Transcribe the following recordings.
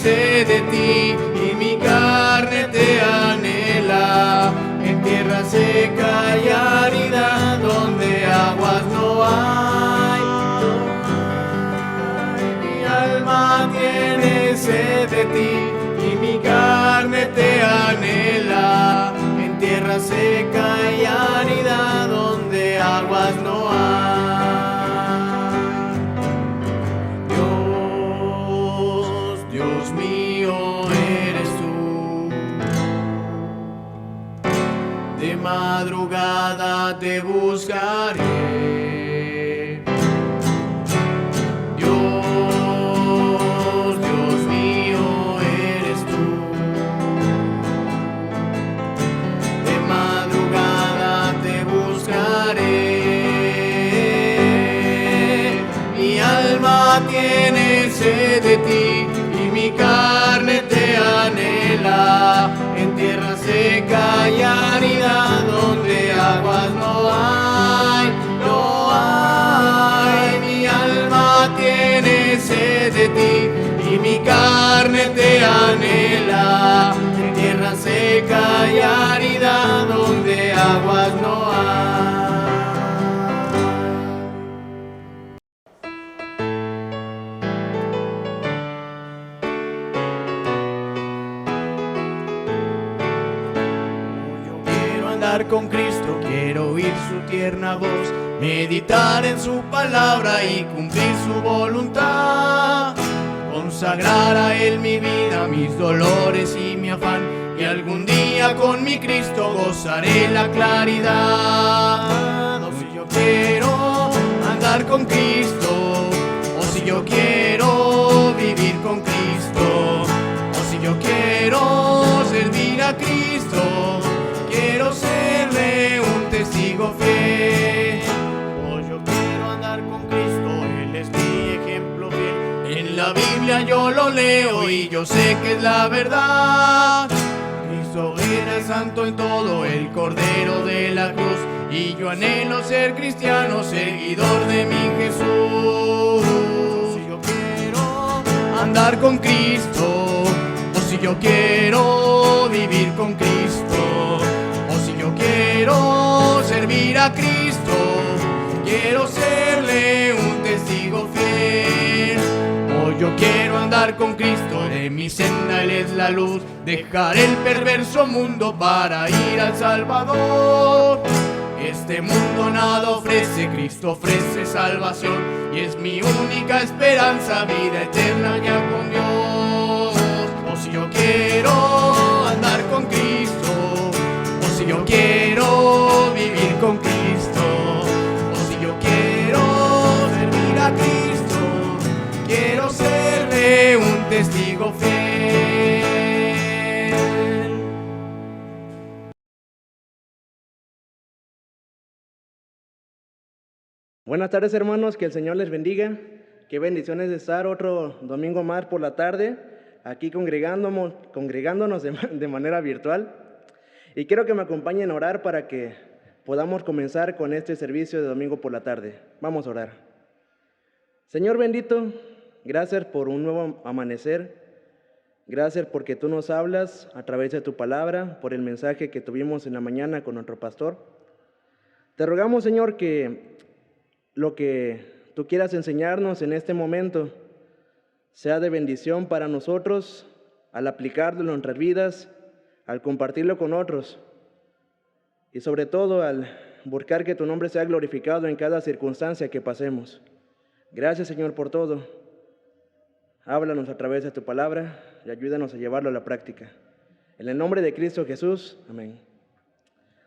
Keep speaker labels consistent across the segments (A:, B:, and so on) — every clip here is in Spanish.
A: sed de ti y mi carne te anhela. En tierra seca y árida donde aguas no hay, mi alma tiene sed de ti y mi carne te anhela. En tierra seca y árida donde aguas no hay. Dios mío eres tú. De madrugada te buscaré. Dios mío eres tú. De madrugada te buscaré. Mi alma tiene sed de ti y mi carne te anhela. En tierra seca y árida donde aguas no hay, no hay. Mi alma tiene sed de ti y mi carne te anhela. En tierra seca y árida donde aguas no hay. Con Cristo, quiero oír su tierna voz, meditar en su palabra y cumplir su voluntad. Consagrar a Él mi vida, mis dolores y mi afán, y algún día con mi Cristo gozaré la claridad. O si yo quiero andar con Cristo, o si yo quiero vivir con Cristo, o si yo quiero servir a Cristo, quiero serle un testigo fiel. Oh, yo quiero andar con Cristo, Él es mi ejemplo fiel. En la Biblia yo lo leo y yo sé que es la verdad. Cristo era santo en todo, el Cordero de la cruz, y yo anhelo ser cristiano, seguidor de mi Jesús. Si yo quiero andar con Cristo, o si yo quiero vivir con Cristo, quiero servir a Cristo, quiero serle un testigo fiel. Hoy yo quiero andar con Cristo, de mi senda Él es la luz, dejar el perverso mundo para ir al Salvador. Este mundo nada ofrece, Cristo ofrece salvación, y es mi única esperanza, vida eterna ya con Dios. O si yo quiero andar con Cristo, si yo quiero vivir con Cristo, o si yo quiero servir a Cristo, quiero serle un testigo fiel.
B: Buenas tardes, hermanos, que el Señor les bendiga. Qué bendiciones de estar otro domingo más por la tarde aquí congregándonos de manera virtual. Y quiero que me acompañen a orar para que podamos comenzar con este servicio de domingo por la tarde. Vamos a orar. Señor bendito, gracias por un nuevo amanecer. Gracias porque tú nos hablas a través de tu palabra, por el mensaje que tuvimos en la mañana con nuestro pastor. Te rogamos, Señor, que lo que tú quieras enseñarnos en este momento sea de bendición para nosotros al aplicarlo en nuestras vidas, al compartirlo con otros y sobre todo al buscar que tu nombre sea glorificado en cada circunstancia que pasemos. Gracias, Señor, por todo. Háblanos a través de tu palabra y ayúdanos a llevarlo a la práctica. En el nombre de Cristo Jesús, amén.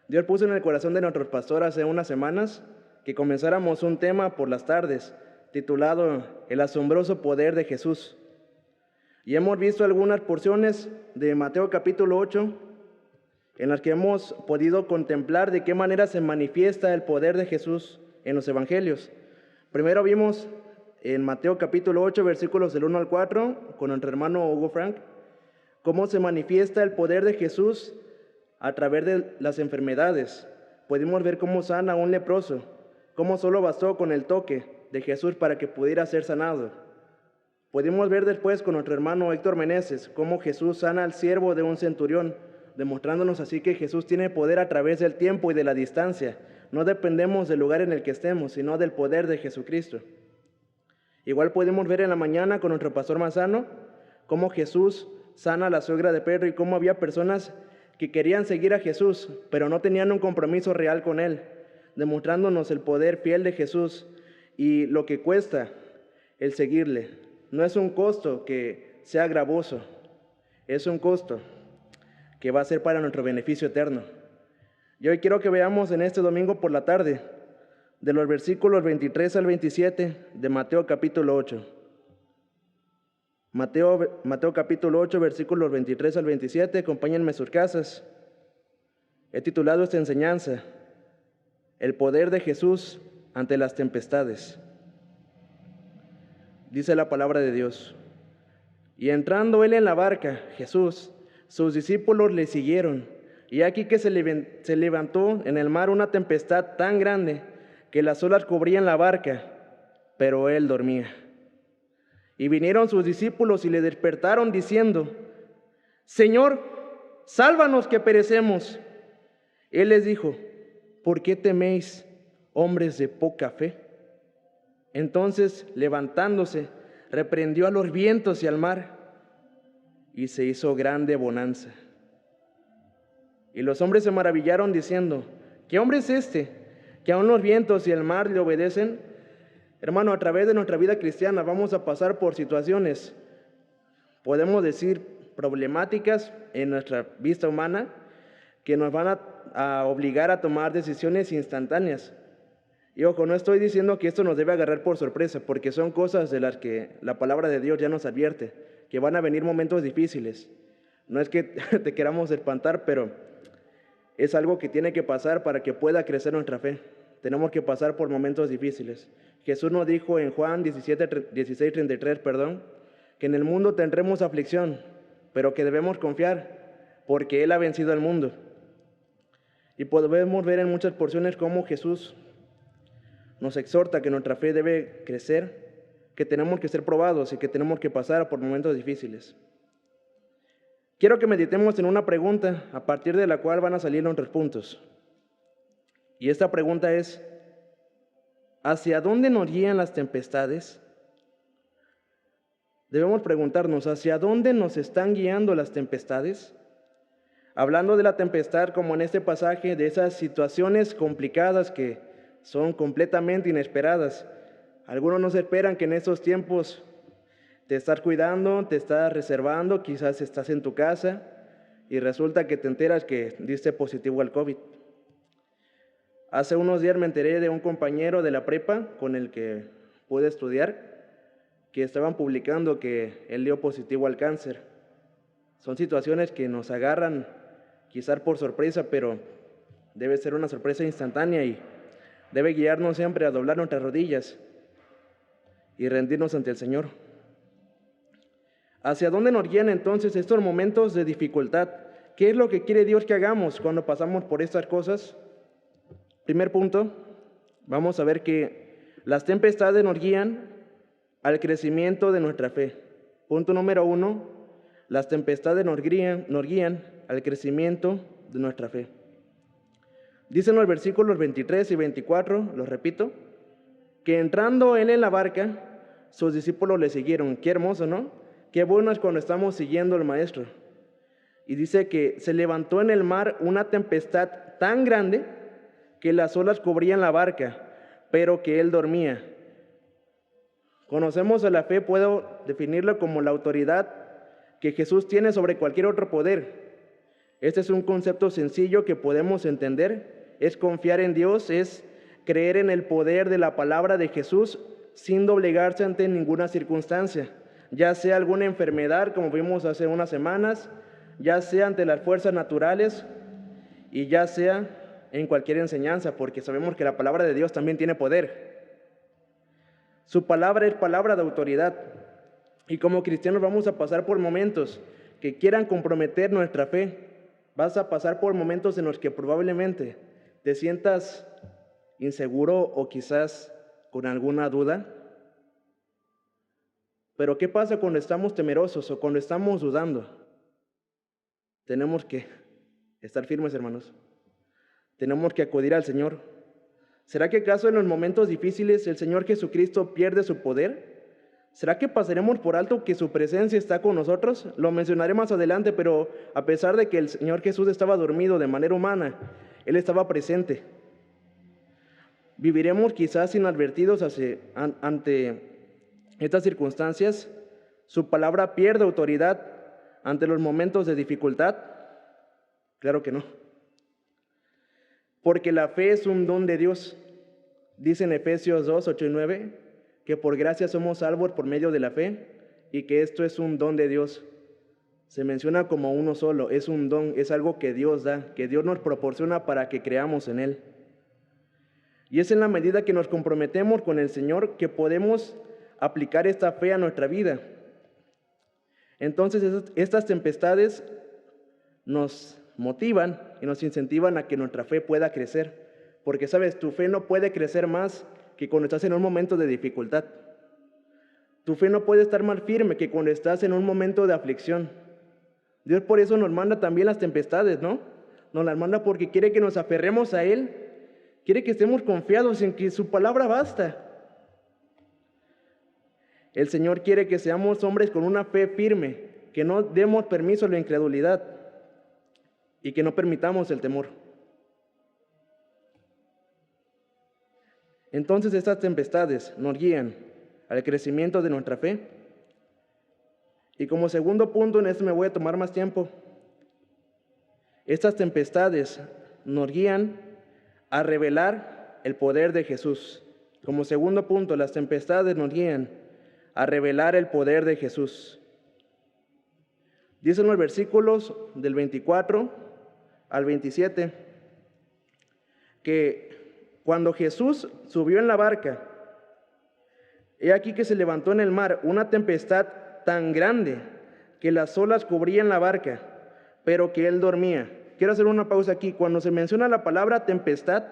B: Dios puso en el corazón de nuestros pastores hace unas semanas que comenzáramos un tema por las tardes titulado El asombroso poder de Jesús. Y hemos visto algunas porciones de Mateo capítulo 8 en las que hemos podido contemplar de qué manera se manifiesta el poder de Jesús en los evangelios. Primero vimos en Mateo capítulo 8 versículos del 1 al 4 con nuestro hermano Hugo Frank cómo se manifiesta el poder de Jesús a través de las enfermedades. Pudimos ver cómo sana a un leproso, cómo solo bastó con el toque de Jesús para que pudiera ser sanado. Pudimos ver después con nuestro hermano Héctor Meneses cómo Jesús sana al siervo de un centurión, demostrándonos así que Jesús tiene poder a través del tiempo y de la distancia. No dependemos del lugar en el que estemos, sino del poder de Jesucristo. Igual pudimos ver en la mañana con nuestro pastor Manzano cómo Jesús sana a la suegra de Pedro y cómo había personas que querían seguir a Jesús, pero no tenían un compromiso real con Él, demostrándonos el poder fiel de Jesús y lo que cuesta el seguirle. No es un costo que sea gravoso, es un costo que va a ser para nuestro beneficio eterno. Y hoy quiero que veamos en este domingo por la tarde, de los versículos 23 al 27 de Mateo capítulo 8. Mateo capítulo 8, versículos 23 al 27, acompáñenme a sus casas. He titulado esta enseñanza, El poder de Jesús ante las tempestades. Dice la palabra de Dios: y entrando él en la barca, Jesús, sus discípulos le siguieron, y aquí que se levantó en el mar una tempestad tan grande que las olas cubrían la barca, pero él dormía. Y vinieron sus discípulos y le despertaron diciendo: Señor, sálvanos que perecemos. Él les dijo: ¿por qué teméis, hombres de poca fe? Entonces, levantándose, reprendió a los vientos y al mar, y se hizo grande bonanza. Y los hombres se maravillaron diciendo: ¿qué hombre es este, que aun los vientos y el mar le obedecen? Hermano, a través de nuestra vida cristiana vamos a pasar por situaciones, podemos decir, problemáticas en nuestra vista humana, que nos van a obligar a tomar decisiones instantáneas. Y ojo, no estoy diciendo que esto nos debe agarrar por sorpresa, porque son cosas de las que la palabra de Dios ya nos advierte, que van a venir momentos difíciles. No es que te queramos espantar, pero es algo que tiene que pasar para que pueda crecer nuestra fe. Tenemos que pasar por momentos difíciles. Jesús nos dijo en Juan 16:33, que en el mundo tendremos aflicción, pero que debemos confiar, porque Él ha vencido al mundo. Y podemos ver en muchas porciones cómo Jesús nos exhorta que nuestra fe debe crecer, que tenemos que ser probados y que tenemos que pasar por momentos difíciles. Quiero que meditemos en una pregunta a partir de la cual van a salir nuestros puntos. Y esta pregunta es: ¿hacia dónde nos guían las tempestades? Debemos preguntarnos, ¿hacia dónde nos están guiando las tempestades? Hablando de la tempestad, como en este pasaje, de esas situaciones complicadas que son completamente inesperadas. Algunos no se esperan que en estos tiempos te estás cuidando, te estás reservando, quizás estás en tu casa y resulta que te enteras que diste positivo al COVID. Hace unos días me enteré de un compañero de la prepa con el que pude estudiar, que estaban publicando que él dio positivo al cáncer. Son situaciones que nos agarran quizás por sorpresa, pero debe ser una sorpresa instantánea y debe guiarnos siempre a doblar nuestras rodillas y rendirnos ante el Señor. ¿Hacia dónde nos guían entonces estos momentos de dificultad? ¿Qué es lo que quiere Dios que hagamos cuando pasamos por estas cosas? Primer punto, vamos a ver que las tempestades nos guían al crecimiento de nuestra fe. Punto número 1, las tempestades nos guían al crecimiento de nuestra fe. Dicen los versículos 23 y 24, los repito, que entrando él en la barca, sus discípulos le siguieron. Qué hermoso, ¿no? Qué bueno es cuando estamos siguiendo al Maestro. Y dice que se levantó en el mar una tempestad tan grande que las olas cubrían la barca, pero que él dormía. Conocemos a la fe, puedo definirla como la autoridad que Jesús tiene sobre cualquier otro poder. Este es un concepto sencillo que podemos entender. Es confiar en Dios, es creer en el poder de la palabra de Jesús sin doblegarse ante ninguna circunstancia, ya sea alguna enfermedad, como vimos hace unas semanas, ya sea ante las fuerzas naturales y ya sea en cualquier enseñanza, porque sabemos que la palabra de Dios también tiene poder. Su palabra es palabra de autoridad. Y como cristianos vamos a pasar por momentos que quieran comprometer nuestra fe. Vas a pasar por momentos en los que probablemente te sientas inseguro o quizás con alguna duda. Pero ¿qué pasa cuando estamos temerosos o cuando estamos dudando? Tenemos que estar firmes, hermanos. Tenemos que acudir al Señor. ¿Será que acaso en los momentos difíciles el Señor Jesucristo pierde su poder? ¿Será que pasaremos por alto que su presencia está con nosotros? Lo mencionaré más adelante, pero a pesar de que el Señor Jesús estaba dormido de manera humana, Él estaba presente. ¿Viviremos quizás inadvertidos ante estas circunstancias? ¿Su palabra pierde autoridad ante los momentos de dificultad? Claro que no. Porque la fe es un don de Dios. Dice en Efesios 2, 8 y 9, que por gracia somos salvos por medio de la fe y que esto es un don de Dios. Se menciona como uno solo, es un don, es algo que Dios da, que Dios nos proporciona para que creamos en Él. Y es en la medida que nos comprometemos con el Señor que podemos aplicar esta fe a nuestra vida. Entonces estas tempestades nos motivan y nos incentivan a que nuestra fe pueda crecer. Porque, sabes, tu fe no puede crecer más que cuando estás en un momento de dificultad. Tu fe no puede estar más firme que cuando estás en un momento de aflicción. Dios por eso nos manda también las tempestades, ¿no? Nos las manda porque quiere que nos aferremos a Él. Quiere que estemos confiados en que su palabra basta. El Señor quiere que seamos hombres con una fe firme, que no demos permiso a la incredulidad y que no permitamos el temor. Entonces estas tempestades nos guían al crecimiento de nuestra fe. Y como segundo punto, en esto me voy a tomar más tiempo, estas tempestades nos guían a revelar el poder de Jesús. Como segundo punto, las tempestades nos guían a revelar el poder de Jesús. Dicen los versículos del 24 al 27 que cuando Jesús subió en la barca, he aquí que se levantó en el mar una tempestad tan grande que las olas cubrían la barca, pero que él dormía. Quiero hacer una pausa aquí. Cuando se menciona la palabra tempestad,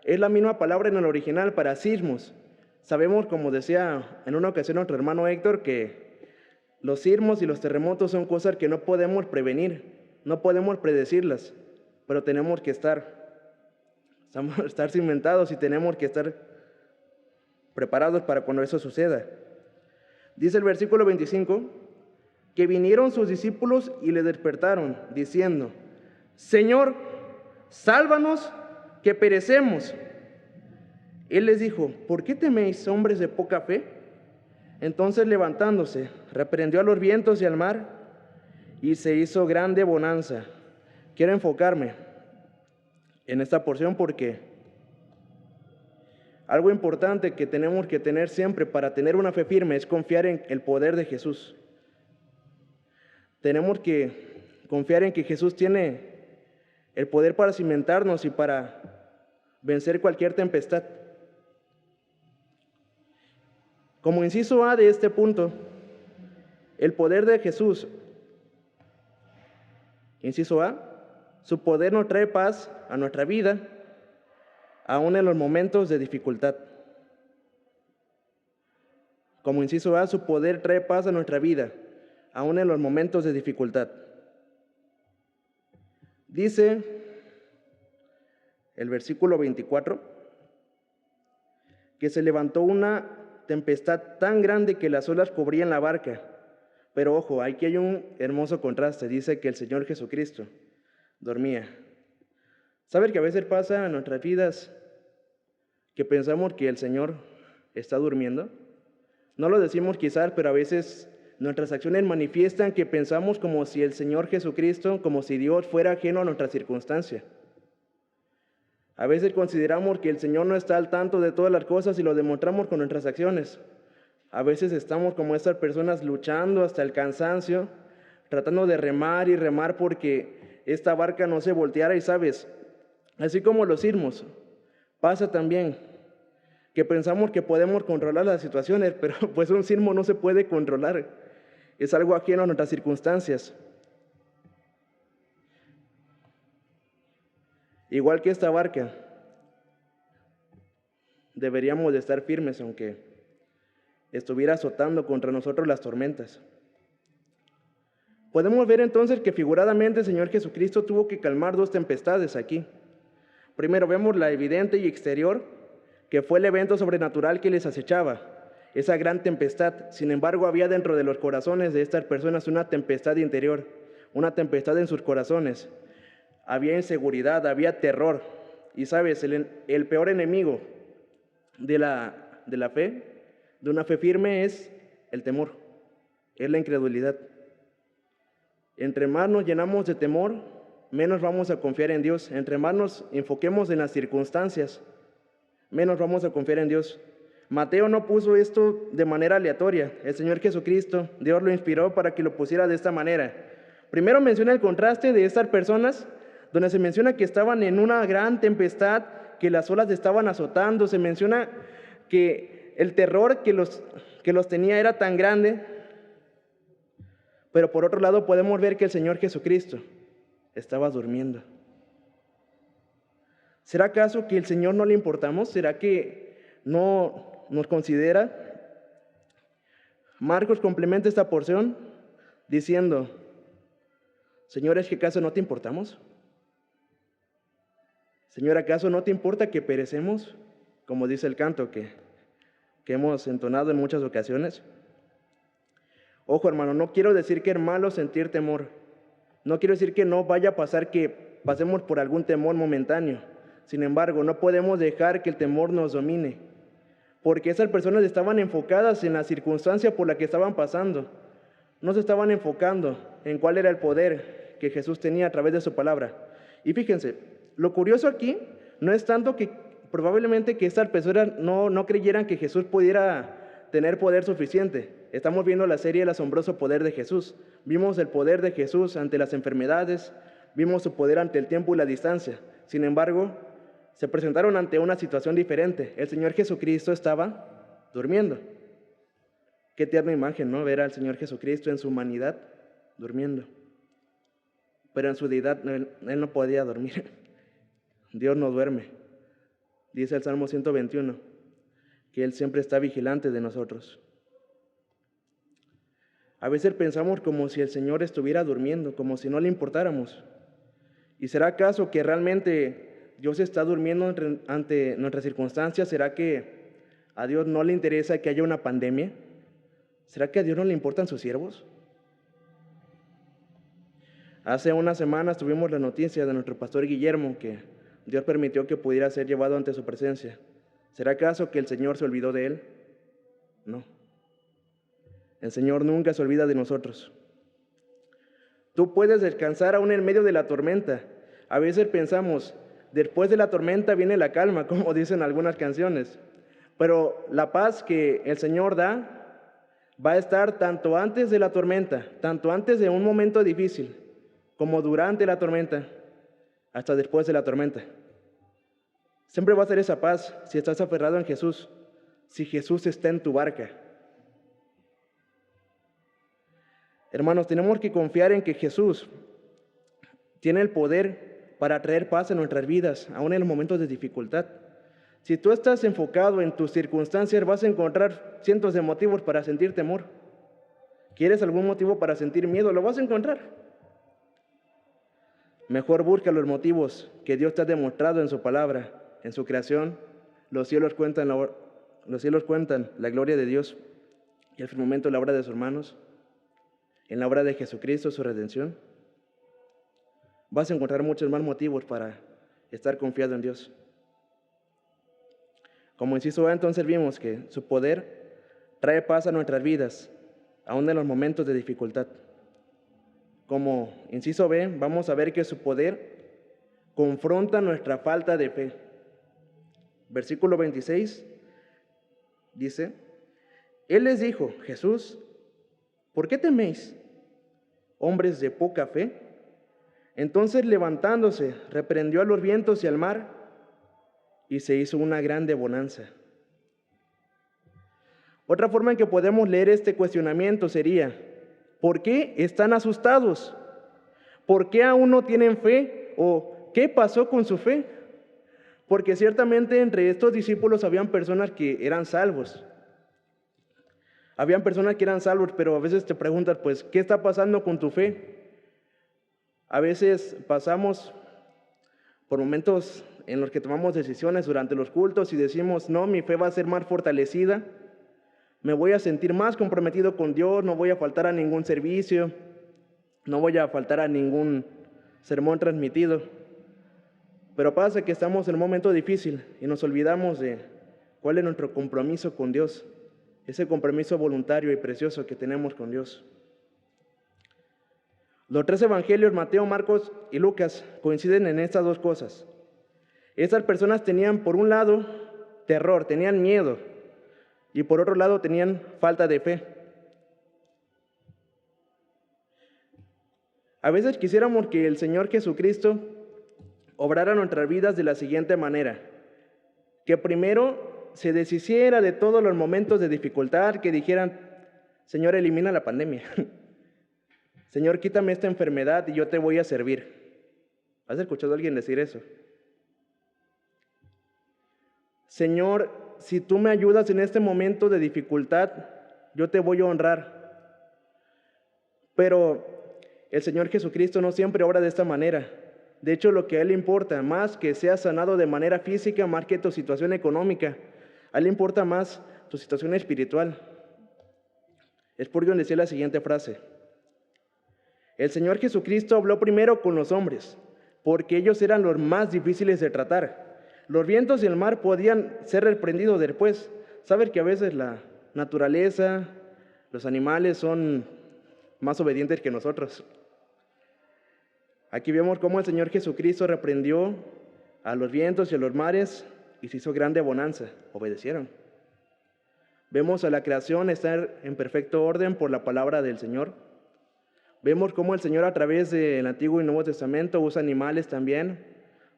B: es la misma palabra en el original para sismos. Sabemos, como decía en una ocasión nuestro hermano Héctor, que los sismos y los terremotos son cosas que no podemos prevenir, no podemos predecirlas, pero tenemos que estar cimentados y tenemos que estar preparados para cuando eso suceda. Dice el versículo 25, que vinieron sus discípulos y le despertaron, diciendo, Señor, sálvanos, que perecemos. Él les dijo, ¿por qué teméis, hombres de poca fe? Entonces levantándose, reprendió a los vientos y al mar, y se hizo grande bonanza. Quiero enfocarme en esta porción porque algo importante que tenemos que tener siempre para tener una fe firme es confiar en el poder de Jesús. Tenemos que confiar en que Jesús tiene el poder para cimentarnos y para vencer cualquier tempestad. Como inciso A de este punto, el poder de Jesús, inciso A, su poder nos trae paz a nuestra vida, aún en los momentos de dificultad. Como inciso A, su poder trae paz a nuestra vida, aún en los momentos de dificultad. Dice el versículo 24, que se levantó una tempestad tan grande que las olas cubrían la barca. Pero ojo, aquí hay un hermoso contraste. Dice que el Señor Jesucristo dormía. ¿Saben que a veces pasa en nuestras vidas que pensamos que el Señor está durmiendo? No lo decimos quizás, pero a veces nuestras acciones manifiestan que pensamos como si el Señor Jesucristo, como si Dios fuera ajeno a nuestra circunstancia. A veces consideramos que el Señor no está al tanto de todas las cosas y lo demostramos con nuestras acciones. A veces estamos como estas personas luchando hasta el cansancio, tratando de remar y remar porque esta barca no se volteara y sabes, así como los sismos, pasa también que pensamos que podemos controlar las situaciones, pero pues un sismo no se puede controlar, es algo ajeno a nuestras circunstancias. Igual que esta barca, deberíamos de estar firmes, aunque estuviera azotando contra nosotros las tormentas. Podemos ver entonces que figuradamente el Señor Jesucristo tuvo que calmar dos tempestades aquí. Primero vemos la evidente y exterior, que fue el evento sobrenatural que les acechaba, esa gran tempestad. Sin embargo, había dentro de los corazones de estas personas una tempestad interior, una tempestad en sus corazones. Había inseguridad, había terror. Y sabes, el peor enemigo de la fe, de una fe firme, es el temor, es la incredulidad. Entre más nos llenamos de temor, menos vamos a confiar en Dios. Entre más nos enfoquemos en las circunstancias, menos vamos a confiar en Dios. Mateo no puso esto de manera aleatoria. El Señor Jesucristo, Dios lo inspiró para que lo pusiera de esta manera. Primero menciona el contraste de estas personas, donde se menciona que estaban en una gran tempestad, que las olas estaban azotando. Se menciona que el terror que los tenía era tan grande. Pero por otro lado podemos ver que el Señor Jesucristo estaba durmiendo. ¿Será acaso que el Señor no le importamos? ¿Será que no nos considera? Marcos complementa esta porción diciendo: Señor, ¿es que acaso no te importamos? Señor, ¿acaso no te importa que perecemos? Como dice el canto que hemos entonado en muchas ocasiones. Ojo, hermano, no quiero decir que es malo sentir temor. No quiero decir que no vaya a pasar que pasemos por algún temor momentáneo. Sin embargo, no podemos dejar que el temor nos domine, porque esas personas estaban enfocadas en la circunstancia por la que estaban pasando. No se estaban enfocando en cuál era el poder que Jesús tenía a través de su palabra. Y fíjense, lo curioso aquí no es tanto que probablemente que estas personas no creyeran que Jesús pudiera tener poder suficiente. Estamos viendo la serie El asombroso poder de Jesús. Vimos el poder de Jesús ante las enfermedades, vimos su poder ante el tiempo y la distancia. Sin embargo, se presentaron ante una situación diferente. El Señor Jesucristo estaba durmiendo. Qué tierna imagen, ¿no? Ver al Señor Jesucristo en su humanidad durmiendo. Pero en su deidad Él no podía dormir. Dios no duerme. Dice el Salmo 121, que Él siempre está vigilante de nosotros. A veces pensamos como si el Señor estuviera durmiendo, como si no le importáramos. ¿Y será acaso que realmente Dios está durmiendo ante nuestras circunstancias? ¿Será que a Dios no le interesa que haya una pandemia? ¿Será que a Dios no le importan sus siervos? Hace unas semanas tuvimos la noticia de nuestro pastor Guillermo, que Dios permitió que pudiera ser llevado ante su presencia. ¿Será acaso que el Señor se olvidó de él? No. El Señor nunca se olvida de nosotros. Tú puedes descansar aún en medio de la tormenta. A veces pensamos, después de la tormenta viene la calma, como dicen algunas canciones. Pero la paz que el Señor da va a estar tanto antes de la tormenta, tanto antes de un momento difícil, como durante la tormenta, hasta después de la tormenta. Siempre va a ser esa paz si estás aferrado en Jesús, si Jesús está en tu barca. Hermanos, tenemos que confiar en que Jesús tiene el poder para traer paz en nuestras vidas, aún en los momentos de dificultad. Si tú estás enfocado en tus circunstancias, vas a encontrar cientos de motivos para sentir temor. ¿Quieres algún motivo para sentir miedo? Lo vas a encontrar. Mejor busca los motivos que Dios te ha demostrado en su palabra, en su creación. Los cielos cuentan la gloria de Dios y el firmamento la obra de sus manos. En la obra de Jesucristo, su redención, vas a encontrar muchos más motivos para estar confiado en Dios. Como inciso A, entonces vimos que su poder trae paz a nuestras vidas, aún en los momentos de dificultad. Como inciso B, vamos a ver que su poder confronta nuestra falta de fe. Versículo 26 dice: Él les dijo, Jesús, ¿por qué teméis, hombres de poca fe? Entonces levantándose, reprendió a los vientos y al mar, y se hizo una grande bonanza. Otra forma en que podemos leer este cuestionamiento sería: ¿por qué están asustados? ¿Por qué aún no tienen fe? ¿O qué pasó con su fe? Porque ciertamente entre estos discípulos habían personas que eran salvos. Habían personas que eran salvos, pero a veces te preguntas, pues, ¿qué está pasando con tu fe? A veces pasamos por momentos en los que tomamos decisiones durante los cultos y decimos, no, mi fe va a ser más fortalecida, me voy a sentir más comprometido con Dios, no voy a faltar a ningún servicio, no voy a faltar a ningún sermón transmitido. Pero pasa que estamos en un momento difícil y nos olvidamos de cuál es nuestro compromiso con Dios, ese compromiso voluntario y precioso que tenemos con Dios. Los tres evangelios, Mateo, Marcos y Lucas, coinciden en estas dos cosas. Estas personas tenían, por un lado, terror, tenían miedo, y por otro lado tenían falta de fe. A veces quisiéramos que el Señor Jesucristo obrara nuestras vidas de la siguiente manera: que primero se deshiciera de todos los momentos de dificultad, que dijeran, Señor, elimina la pandemia. Señor, quítame esta enfermedad y yo te voy a servir. ¿Has escuchado a alguien decir eso? Señor, si tú me ayudas en este momento de dificultad, yo te voy a honrar. Pero el Señor Jesucristo no siempre obra de esta manera. De hecho, lo que a Él le importa, más que seas sanado de manera física, más que tu situación económica, a Él le importa más tu situación espiritual. Spurgeon decía la siguiente frase: el Señor Jesucristo habló primero con los hombres, porque ellos eran los más difíciles de tratar. Los vientos y el mar podían ser reprendidos después. ¿Sabes que a veces la naturaleza, los animales son más obedientes que nosotros? Aquí vemos cómo el Señor Jesucristo reprendió a los vientos y a los mares y se hizo grande bonanza. Obedecieron. Vemos a la creación estar en perfecto orden por la palabra del Señor. Vemos cómo el Señor a través del Antiguo y Nuevo Testamento usa animales también.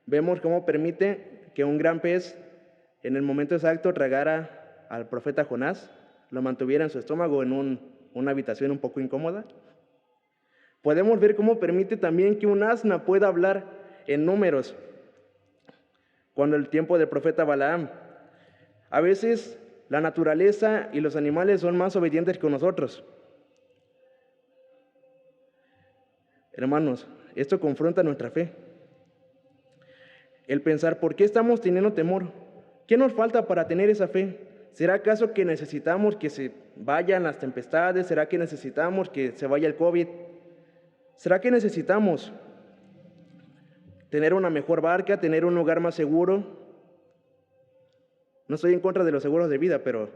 B: Vemos cómo permite que un gran pez en el momento exacto tragara al profeta Jonás, lo mantuviera en su estómago en una habitación un poco incómoda. Podemos ver cómo permite también que un asna pueda hablar en números, cuando el tiempo del profeta Balaam. A veces la naturaleza y los animales son más obedientes que nosotros. Hermanos, esto confronta nuestra fe. El pensar, ¿por qué estamos teniendo temor? ¿Qué nos falta para tener esa fe? ¿Será acaso que necesitamos que se vayan las tempestades? ¿Será que necesitamos que se vaya el COVID? ¿Será que necesitamos tener una mejor barca, tener un lugar más seguro? No estoy en contra de los seguros de vida, pero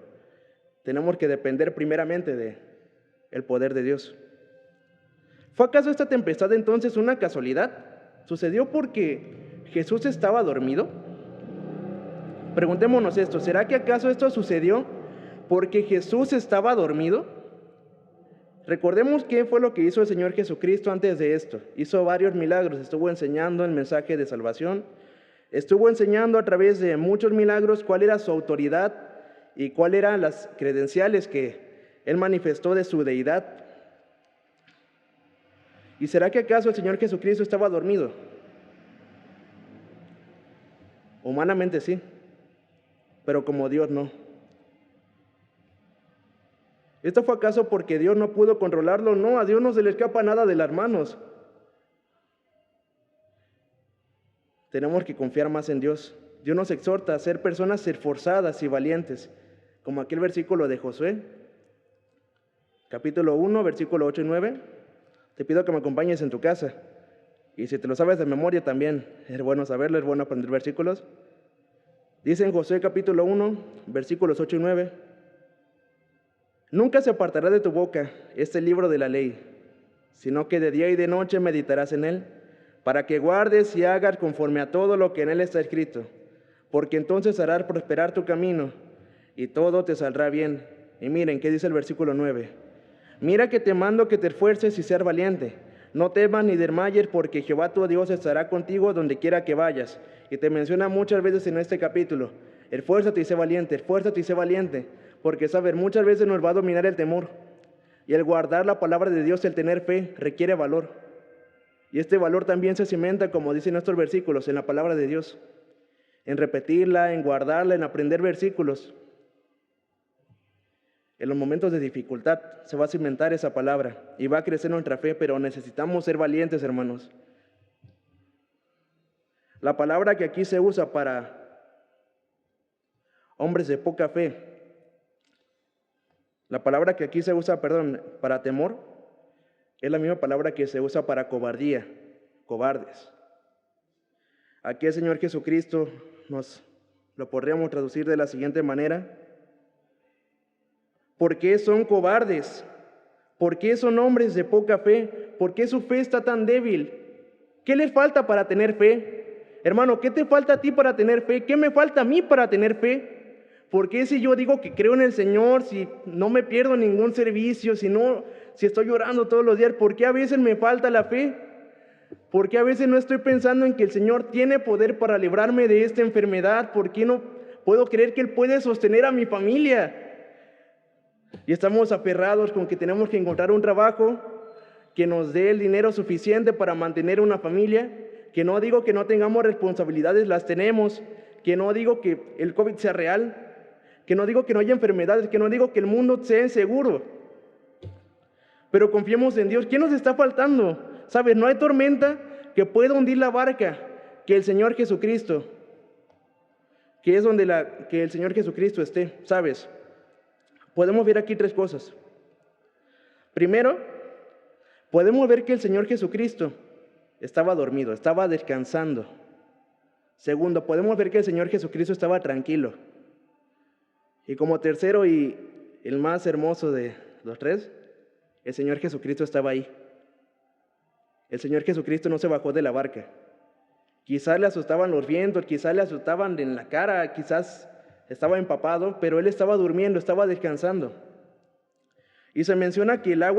B: tenemos que depender primeramente del poder de Dios. ¿Fue acaso esta tempestad entonces una casualidad? ¿Sucedió porque Jesús estaba dormido? Preguntémonos esto: ¿será que acaso esto sucedió porque Jesús estaba dormido? Recordemos qué fue lo que hizo el Señor Jesucristo antes de esto. Hizo varios milagros, estuvo enseñando el mensaje de salvación, estuvo enseñando a través de muchos milagros cuál era su autoridad y cuáles eran las credenciales que Él manifestó de su deidad. ¿Y será que acaso el Señor Jesucristo estaba dormido? Humanamente sí, pero como Dios no. ¿Esto fue acaso porque Dios no pudo controlarlo? No, a Dios no se le escapa nada de las manos. Tenemos que confiar más en Dios. Dios nos exhorta a ser personas esforzadas y valientes, como aquel versículo de Josué, capítulo 1, versículo 8 y 9. Te pido que me acompañes en tu casa. Y si te lo sabes de memoria también, es bueno saberlo, es bueno aprender versículos. Dice en Josué capítulo 1, versículos 8 y 9. Nunca se apartará de tu boca este libro de la ley, sino que de día y de noche meditarás en él, para que guardes y hagas conforme a todo lo que en él está escrito, porque entonces harás prosperar tu camino y todo te saldrá bien. Y miren, ¿qué dice el versículo 9? Mira que te mando que te esfuerces y seas valiente. No temas ni desmayes, porque Jehová tu Dios estará contigo donde quiera que vayas. Y te menciona muchas veces en este capítulo: esfuérzate y sé valiente, esfuérzate y sé valiente. Porque, saber, muchas veces nos va a dominar el temor. Y el guardar la palabra de Dios, el tener fe, requiere valor. Y este valor también se cimenta, como dicen estos versículos, en la palabra de Dios. En repetirla, en guardarla, en aprender versículos. En los momentos de dificultad se va a cimentar esa palabra y va a crecer nuestra fe, pero necesitamos ser valientes, hermanos. La palabra que aquí se usa para hombres de poca fe, la palabra que aquí se usa, para temor, es la misma palabra que se usa para cobardía, cobardes. Aquí el Señor Jesucristo nos lo podríamos traducir de la siguiente manera: ¿por qué son cobardes? ¿Por qué son hombres de poca fe? ¿Por qué su fe está tan débil? ¿Qué les falta para tener fe? Hermano, ¿qué te falta a ti para tener fe? ¿Qué me falta a mí para tener fe? ¿Por qué si yo digo que creo en el Señor, si no me pierdo ningún servicio, si estoy orando todos los días, ¿por qué a veces me falta la fe? ¿Por qué a veces no estoy pensando en que el Señor tiene poder para librarme de esta enfermedad? ¿Por qué no puedo creer que Él puede sostener a mi familia? Y estamos aferrados con que tenemos que encontrar un trabajo que nos dé el dinero suficiente para mantener una familia. Que no digo que no tengamos responsabilidades, las tenemos. Que no digo que el COVID sea real. Que no digo que no haya enfermedades. Que no digo que el mundo sea inseguro. Pero confiemos en Dios. ¿Qué nos está faltando? ¿Sabes? No hay tormenta que pueda hundir la barca que el Señor Jesucristo, que es donde que el Señor Jesucristo esté. ¿Sabes? Podemos ver aquí tres cosas. Primero, podemos ver que el Señor Jesucristo estaba dormido, estaba descansando. Segundo, podemos ver que el Señor Jesucristo estaba tranquilo. Y como tercero y el más hermoso de los tres, el Señor Jesucristo estaba ahí. El Señor Jesucristo no se bajó de la barca. Quizás le asustaban los vientos, quizás le asustaban en la cara, quizás estaba empapado, pero Él estaba durmiendo, estaba descansando. Y se menciona que las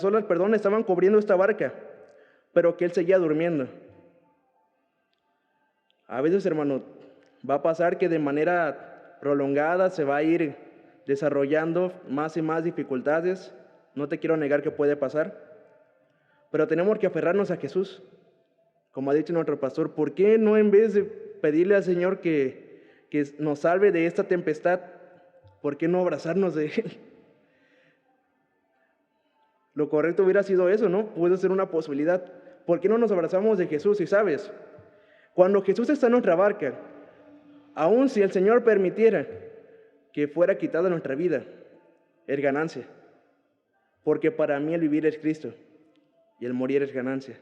B: olas, estaban cubriendo esta barca, pero que Él seguía durmiendo. A veces, hermano, va a pasar que de manera prolongada se va a ir desarrollando más y más dificultades. No te quiero negar que puede pasar, pero tenemos que aferrarnos a Jesús. Como ha dicho nuestro pastor, ¿por qué no, en vez de pedirle al Señor que nos salve de esta tempestad, por qué no abrazarnos de Él? Lo correcto hubiera sido eso, ¿no? Puede ser una posibilidad. ¿Por qué no nos abrazamos de Jesús? Y sabes, cuando Jesús está en nuestra barca, aun si el Señor permitiera que fuera quitada nuestra vida, es ganancia. Porque para mí el vivir es Cristo y el morir es ganancia.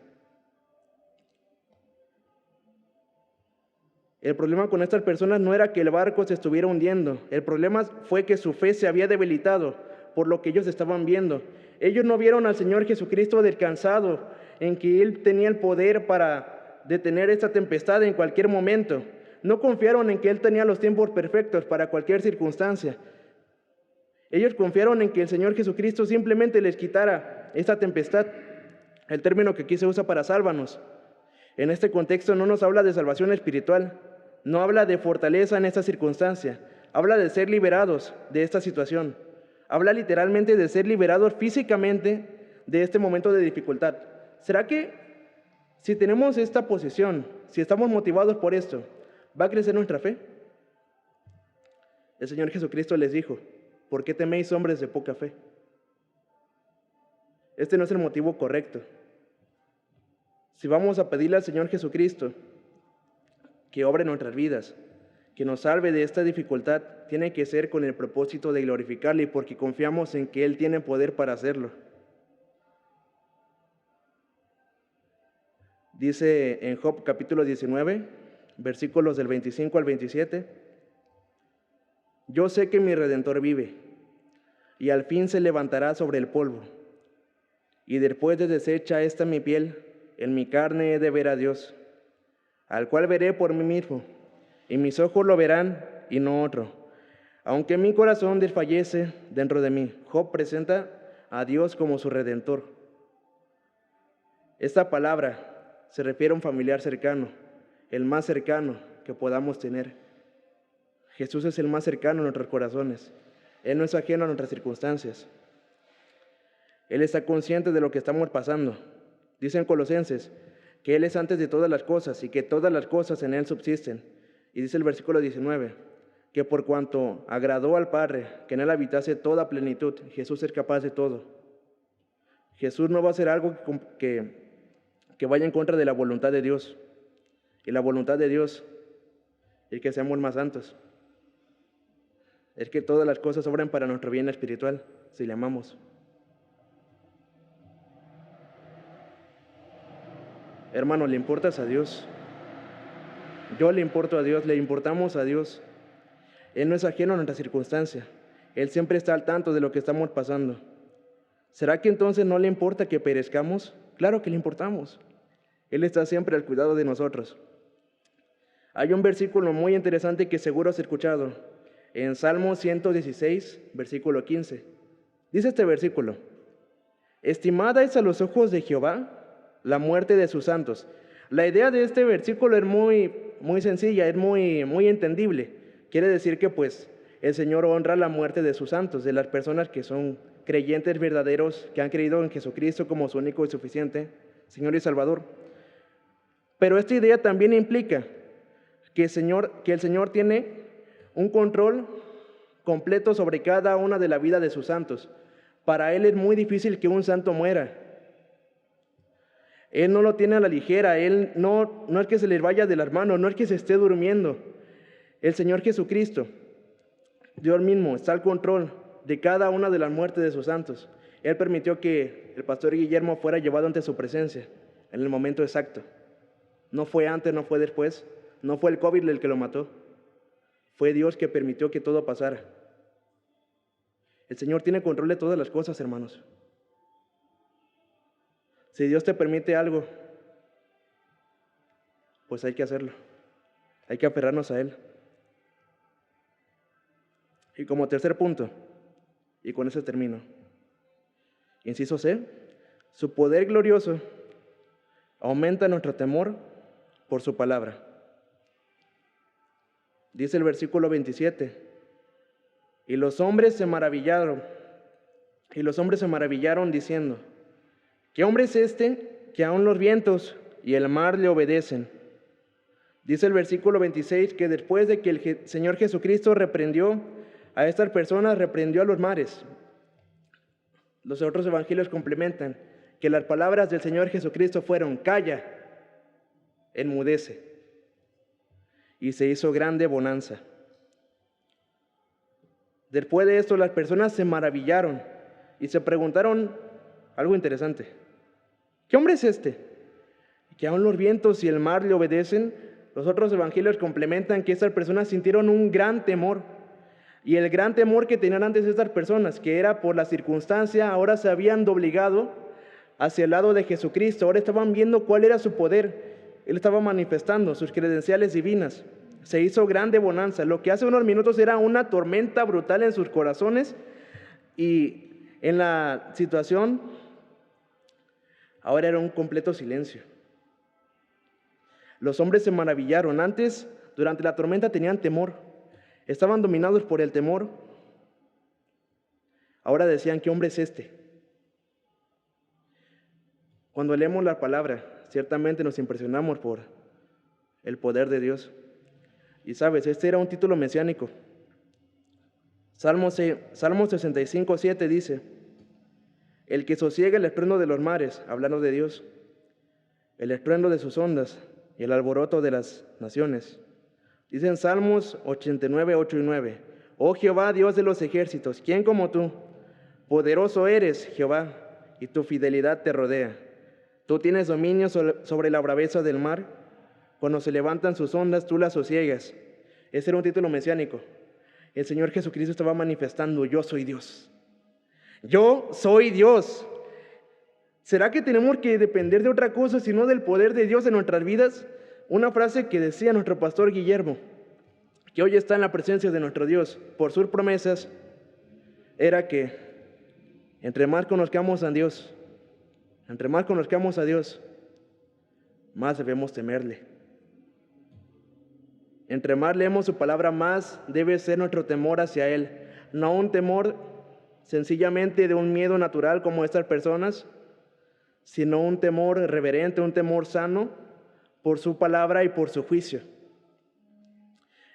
B: El problema con estas personas no era que el barco se estuviera hundiendo. El problema fue que su fe se había debilitado por lo que ellos estaban viendo. Ellos no vieron al Señor Jesucristo descansado, en que Él tenía el poder para detener esta tempestad en cualquier momento. No confiaron en que Él tenía los tiempos perfectos para cualquier circunstancia. Ellos confiaron en que el Señor Jesucristo simplemente les quitara esta tempestad. El término que aquí se usa para sálvanos, en este contexto no nos habla de salvación espiritual, no habla de fortaleza en esta circunstancia, habla de ser liberados de esta situación, habla literalmente de ser liberados físicamente de este momento de dificultad. ¿Será que si tenemos esta posición, si estamos motivados por esto, va a crecer nuestra fe? El Señor Jesucristo les dijo: ¿por qué teméis, hombres de poca fe? Este no es el motivo correcto. Si vamos a pedirle al Señor Jesucristo que obre en nuestras vidas, que nos salve de esta dificultad, tiene que ser con el propósito de glorificarle y porque confiamos en que Él tiene poder para hacerlo. Dice en Job capítulo 19, versículos del 25 al 27, yo sé que mi Redentor vive y al fin se levantará sobre el polvo, y después de deshecha esta mi piel, en mi carne he de ver a Dios, al cual veré por mí mismo, y mis ojos lo verán y no otro. Aunque mi corazón desfallece dentro de mí. Job presenta a Dios como su Redentor. Esta palabra se refiere a un familiar cercano, el más cercano que podamos tener. Jesús es el más cercano a nuestros corazones. Él no es ajeno a nuestras circunstancias. Él está consciente de lo que estamos pasando. Dice en Colosenses que Él es antes de todas las cosas y que todas las cosas en Él subsisten. Y dice el versículo 19, que por cuanto agradó al Padre, que en él habitase toda plenitud, Jesús es capaz de todo. Jesús no va a hacer algo que vaya en contra de la voluntad de Dios. Y la voluntad de Dios es que seamos más santos. Es que todas las cosas obran para nuestro bien espiritual, si le amamos. Hermano, ¿le importas a Dios? Yo le importo a Dios, le importamos a Dios. Él no es ajeno a nuestra circunstancia. Él siempre está al tanto de lo que estamos pasando. ¿Será que entonces no le importa que perezcamos? Claro que le importamos. Él está siempre al cuidado de nosotros. Hay un versículo muy interesante que seguro has escuchado. En Salmo 116, versículo 15. Dice este versículo: estimada es a los ojos de Jehová la muerte de sus santos. La idea de este versículo es muy sencilla, es muy entendible. Quiere decir que pues el Señor honra la muerte de sus santos, de las personas que son creyentes verdaderos, que han creído en Jesucristo como su único y suficiente Señor y Salvador. Pero esta idea también implica que el Señor tiene un control completo sobre cada una de la vida de sus santos. Para Él es muy difícil que un santo muera. Él no lo tiene a la ligera, Él no es que se les vaya de las manos, no es que se esté durmiendo. El Señor Jesucristo, Dios mismo, está al control de cada una de las muertes de sus santos. Él permitió que el pastor Guillermo fuera llevado ante su presencia en el momento exacto. No fue antes, no fue después, no fue el COVID el que lo mató. Fue Dios que permitió que todo pasara. El Señor tiene control de todas las cosas, hermanos. Si Dios te permite algo, pues hay que hacerlo. Hay que aferrarnos a Él. Y como tercer punto, y con eso termino. Inciso C, su poder glorioso aumenta nuestro temor por su palabra. Dice el versículo 27, y los hombres se maravillaron diciendo, ¿qué hombre es este que aun los vientos y el mar le obedecen? Dice el versículo 26 que después de que el Señor Jesucristo reprendió a estas personas, reprendió a los mares. Los otros evangelios complementan que las palabras del Señor Jesucristo fueron: calla, enmudece. Y se hizo grande bonanza. Después de esto, las personas se maravillaron y se preguntaron algo interesante: ¿qué hombre es este que aun los vientos y el mar le obedecen? Los otros evangelios complementan que estas personas sintieron un gran temor. Y el gran temor que tenían antes estas personas, que era por la circunstancia, ahora se habían doblegado hacia el lado de Jesucristo. Ahora estaban viendo cuál era su poder. Él estaba manifestando sus credenciales divinas. Se hizo grande bonanza. Lo que hace unos minutos era una tormenta brutal en sus corazones, y en la situación ahora era un completo silencio. Los hombres se maravillaron. Antes, durante la tormenta, tenían temor. Estaban dominados por el temor. Ahora decían: ¿qué hombre es este? Cuando leemos la palabra, ciertamente nos impresionamos por el poder de Dios. Y sabes, este era un título mesiánico. Salmo 65:7 dice: el que sosiega el estruendo de los mares, hablando de Dios, el estruendo de sus ondas y el alboroto de las naciones. Dicen Salmos 89, 8 y 9: oh Jehová, Dios de los ejércitos, ¿quién como tú? Poderoso eres, Jehová, y tu fidelidad te rodea. Tú tienes dominio sobre la braveza del mar. Cuando se levantan sus ondas, tú las sosiegas. Ese era un título mesiánico. El Señor Jesucristo estaba manifestando: yo soy Dios. Yo soy Dios. ¿Será que tenemos que depender de otra cosa sino del poder de Dios en nuestras vidas? Una frase que decía nuestro pastor Guillermo, que hoy está en la presencia de nuestro Dios por sus promesas, era que entre más conozcamos a Dios, más debemos temerle. Entre más leemos su palabra, más debe ser nuestro temor hacia Él. No un temor sencillamente de un miedo natural como estas personas, sino un temor reverente, un temor sano por su palabra y por su juicio.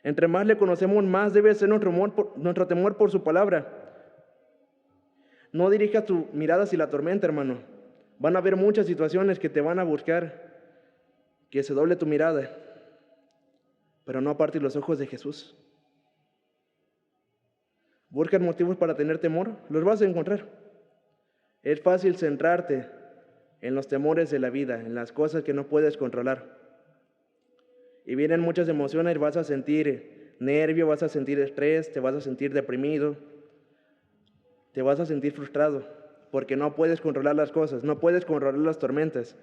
B: Entre más le conocemos, más debe ser nuestro temor por su palabra. No dirijas tu mirada hacia la tormenta, hermano. Van a haber muchas situaciones que te van a buscar que se doble tu mirada, pero no apartes los ojos de Jesús. ¿Buscas motivos para tener temor? Los vas a encontrar. Es fácil centrarte en los temores de la vida, en las cosas que no puedes controlar. Y vienen muchas emociones, vas a sentir nervio, vas a sentir estrés, te vas a sentir deprimido, te vas a sentir frustrado, porque no puedes controlar las cosas, no puedes controlar las tormentas,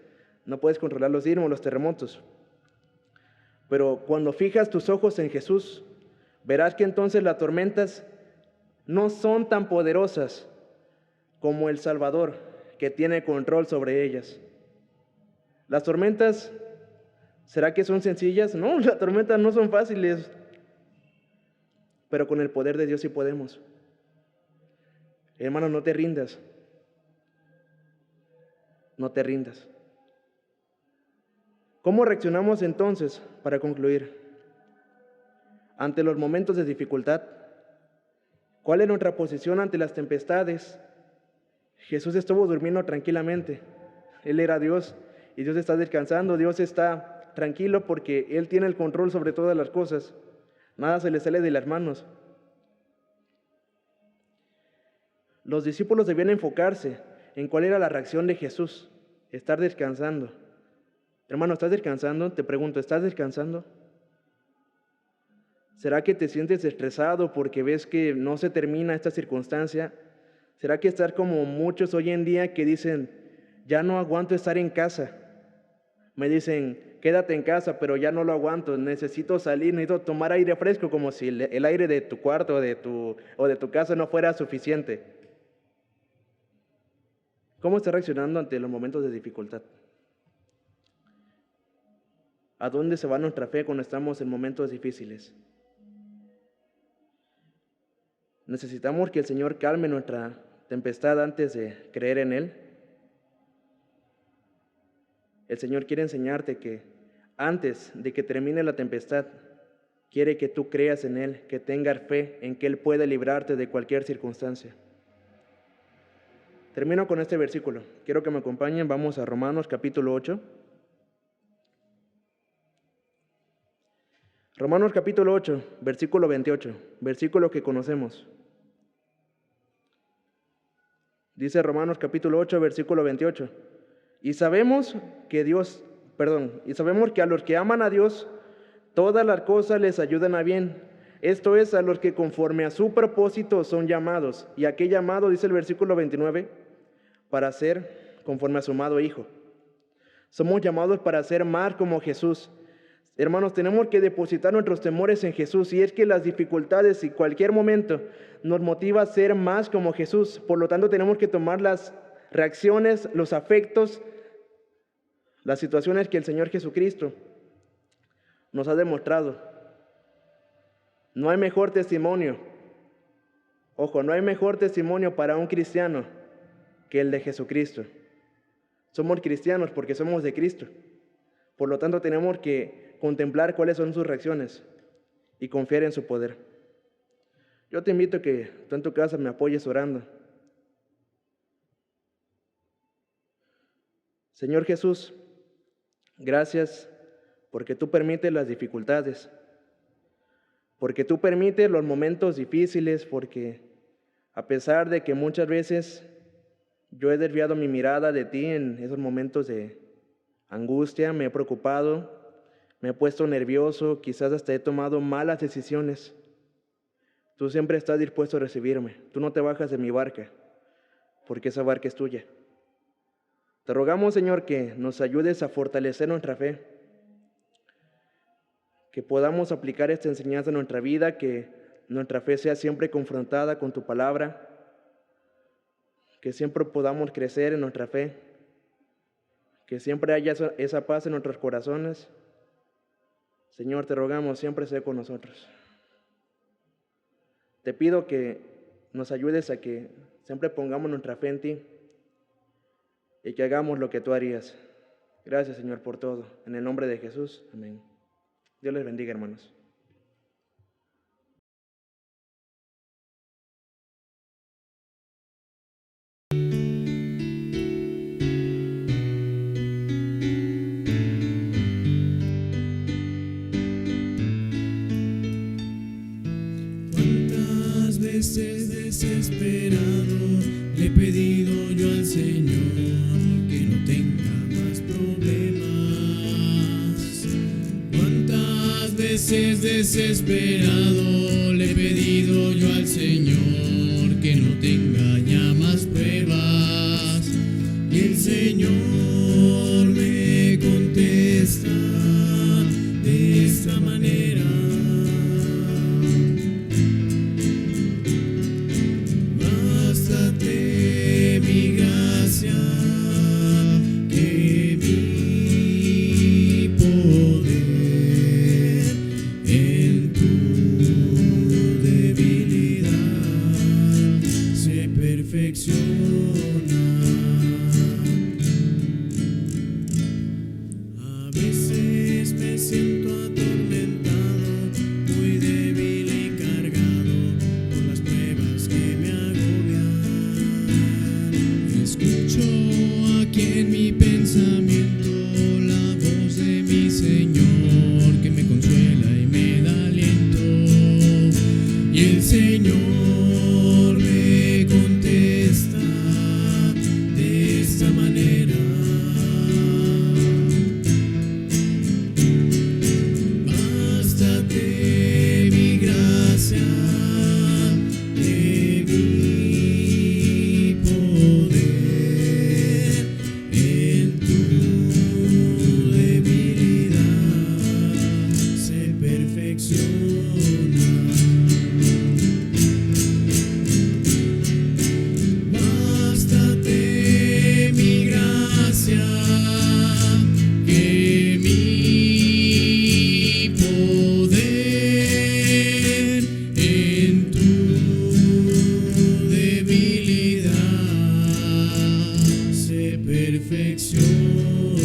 B: no puedes controlar los sismos, los terremotos. Pero cuando fijas tus ojos en Jesús, verás que entonces las tormentas no son tan poderosas como el Salvador, que tiene control sobre ellas. Las tormentas, ¿será que son sencillas? No, las tormentas no son fáciles, pero con el poder de Dios sí podemos. Hermano, no te rindas. No te rindas. ¿Cómo reaccionamos entonces, para concluir, ante los momentos de dificultad? ¿Cuál es nuestra posición ante las tempestades? Jesús estuvo durmiendo tranquilamente. Él era Dios y Dios está descansando. Dios está tranquilo porque Él tiene el control sobre todas las cosas. Nada se le sale de las manos. Los discípulos debían enfocarse en cuál era la reacción de Jesús. Estar descansando. Hermano, ¿estás descansando? Te pregunto, ¿estás descansando? ¿Será que te sientes estresado porque ves que no se termina esta circunstancia? ¿Será que estás como muchos hoy en día que dicen, ya no aguanto estar en casa? Me dicen, quédate en casa, pero ya no lo aguanto, necesito salir, necesito tomar aire fresco, como si el aire de tu cuarto o de tu casa no fuera suficiente. ¿Cómo estás reaccionando ante los momentos de dificultad? ¿A dónde se va nuestra fe cuando estamos en momentos difíciles? ¿Necesitamos que el Señor calme nuestra tempestad antes de creer en Él? El Señor quiere enseñarte que antes de que termine la tempestad, quiere que tú creas en Él, que tengas fe en que Él puede librarte de cualquier circunstancia. Termino con este versículo. Quiero que me acompañen. Vamos a Romanos capítulo 8. Romanos capítulo 8, versículo 28, versículo que conocemos. Dice Romanos capítulo 8, versículo 28. Y sabemos que a los que aman a Dios, todas las cosas les ayudan a bien. Esto es, a los que conforme a su propósito son llamados. ¿Y a qué llamado? Dice el versículo 29, para ser conforme a su amado Hijo. Somos llamados para ser más como Jesús. Hermanos, tenemos que depositar nuestros temores en Jesús, y es que las dificultades y cualquier momento nos motiva a ser más como Jesús. Por lo tanto, tenemos que tomar las reacciones, los afectos, las situaciones que el Señor Jesucristo nos ha demostrado. No hay mejor testimonio, ojo, no hay mejor testimonio para un cristiano que el de Jesucristo. Somos cristianos porque somos de Cristo. Por lo tanto, tenemos que contemplar cuáles son sus reacciones y confiar en su poder. Yo te invito a que tú en tu casa me apoyes orando. Señor Jesús, gracias porque tú permites las dificultades, porque tú permites los momentos difíciles, porque a pesar de que muchas veces yo he desviado mi mirada de ti en esos momentos de angustia, me he preocupado, me he puesto nervioso, quizás hasta he tomado malas decisiones. Tú siempre estás dispuesto a recibirme. Tú no te bajas de mi barca, porque esa barca es tuya. Te rogamos, Señor, que nos ayudes a fortalecer nuestra fe, que podamos aplicar esta enseñanza en nuestra vida, que nuestra fe sea siempre confrontada con tu palabra, que siempre podamos crecer en nuestra fe, que siempre haya esa paz en nuestros corazones. Señor, te rogamos, siempre sé con nosotros. Te pido que nos ayudes a que siempre pongamos nuestra fe en ti y que hagamos lo que tú harías. Gracias, Señor, por todo. En el nombre de Jesús, amén. Dios les bendiga, hermanos.
C: Cuántas veces desesperado le he pedido yo al Señor que no tenga más problemas. Cuántas veces desesperado le he pedido yo al Señor que no tenga ya más pruebas. Y el Señor me contesta de esta manera: bástate mi gracia, que mi poder en tu debilidad se perfecciona. A veces me siento atormentado, muy débil y cargado por las pruebas que me agobian. Escucho aquí en mi pensamiento la voz de mi Señor, que me consuela y me da aliento. Y el Señor me contesta de esta manera: bástate mi gracia, que mi poder en tu debilidad se perfecciona. Bástate mi gracia, que mi poder en tu debilidad se perfecciona.